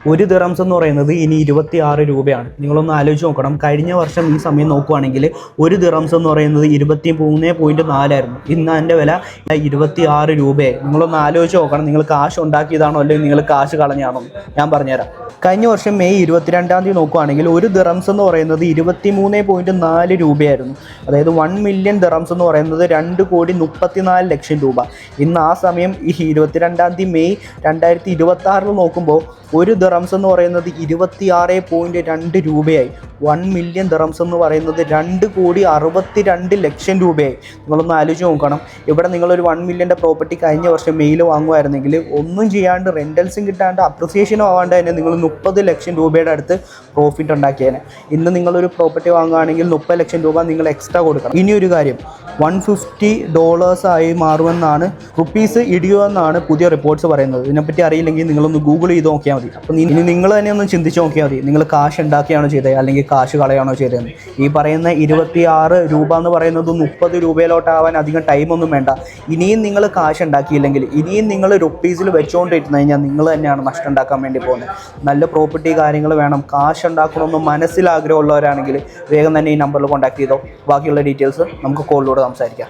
ഒരു ദിറംസ് എന്ന് പറയുന്നത് ഇനി 26 രൂപയാണ്. നിങ്ങളൊന്ന് ആലോചിച്ച് നോക്കണം. കഴിഞ്ഞ വർഷം ഈ സമയം നോക്കുവാണെങ്കിൽ ഒരു ദിറംസ് എന്ന് പറയുന്നത് 23.4 ആയിരുന്നു. ഇന്ന് അതിൻ്റെ വില 26 രൂപയായി. നിങ്ങളൊന്ന് ആലോചിച്ച് നോക്കണം. നിങ്ങൾ കാശ് ഉണ്ടാക്കിയതാണോ അല്ലെങ്കിൽ നിങ്ങൾ കാശ് കളഞ്ഞാണോ? ഞാൻ പറഞ്ഞുതരാം. കഴിഞ്ഞ വർഷം മെയ് 22-ാം തീയതി നോക്കുവാണെങ്കിൽ ഒരു ദിറംസ് എന്ന് പറയുന്നത് 23.4 രൂപയായിരുന്നു. അതായത് 1 മില്യൺ ദിറംസ് എന്ന് പറയുന്നത് 2,34,00,000 രൂപ. ഇന്ന് ആ സമയം ഈ 22-ാം തീയതി മെയ് 2026 നോക്കുമ്പോൾ ഒരു ദിറംസ് എന്ന് പറയുന്നത് 26.2 രൂപയായി. 1 മില്യൺ ദിറംസ് എന്ന് പറയുന്നത് 2,62,00,000 രൂപയായി. നിങ്ങളൊന്ന് ആലോചിച്ച് നോക്കണം. ഇവിടെ നിങ്ങളൊരു 1 മില്യൻ്റെ പ്രോപ്പർട്ടി കഴിഞ്ഞ വർഷം മെയിൽ വാങ്ങുമായിരുന്നെങ്കിൽ ഒന്നും ചെയ്യാണ്ട് റെൻ്റൽസും കിട്ടാണ്ട് അപ്രിസിയേഷനും ആവാണ്ട് തന്നെ നിങ്ങൾ 30 ലക്ഷം രൂപയുടെ അടുത്ത് പ്രോഫിറ്റ് ഉണ്ടാക്കിയേനെ. ഇന്ന് നിങ്ങളൊരു പ്രോപ്പർട്ടി വാങ്ങുകയാണെങ്കിൽ 30 ലക്ഷം രൂപ നിങ്ങൾ എക്സ്ട്രാ കൊടുക്കണം. ഇനിയൊരു കാര്യം, $150 ആയി മാറുമെന്നാണ്, റുപ്പീസ് ഇടിയുമെന്നാണ് പുതിയ റിപ്പോർട്ട്സ് പറയുന്നത്. ഇതിനെപ്പറ്റി അറിയില്ലെങ്കിൽ നിങ്ങളൊന്ന് ഗൂഗിൾ ചെയ്ത് നോക്കിയാൽ മതി. അപ്പോൾ ഇനി നിങ്ങൾ തന്നെ ഒന്ന് ചിന്തിച്ച് നോക്കിയാൽ മതി. നിങ്ങൾ കാശ് ഉണ്ടാക്കിയാണോ ചെയ്തത് അല്ലെങ്കിൽ കാശ് കളയാണോ ചെയ്തതെന്ന്. ഈ പറയുന്ന 26 രൂപ എന്ന് പറയുന്നത് 30 രൂപയിലോട്ടാവാൻ അധികം ടൈമൊന്നും വേണ്ട. ഇനിയും നിങ്ങൾ കാശ് ഉണ്ടാക്കിയില്ലെങ്കിൽ, ഇനിയും നിങ്ങൾ റുപ്പീസിൽ വെച്ചുകൊണ്ടിരുന്നു കഴിഞ്ഞാൽ നിങ്ങൾ തന്നെയാണ് നഷ്ടം ഉണ്ടാക്കാൻ വേണ്ടി പോകുന്നത്. നല്ല പ്രോപ്പർട്ടി കാര്യങ്ങൾ വേണം, കാശ് ഉണ്ടാക്കണമെന്ന് മനസ്സിലാഗ്രഹമുള്ളവരാണെങ്കിൽ വേഗം തന്നെ ഈ നമ്പറിൽ കോൺടാക്ട് ചെയ്തോ. ബാക്കിയുള്ള ഡീറ്റെയിൽസ് നമുക്ക് കോളിലൂടെ സംസാരിക്കാം.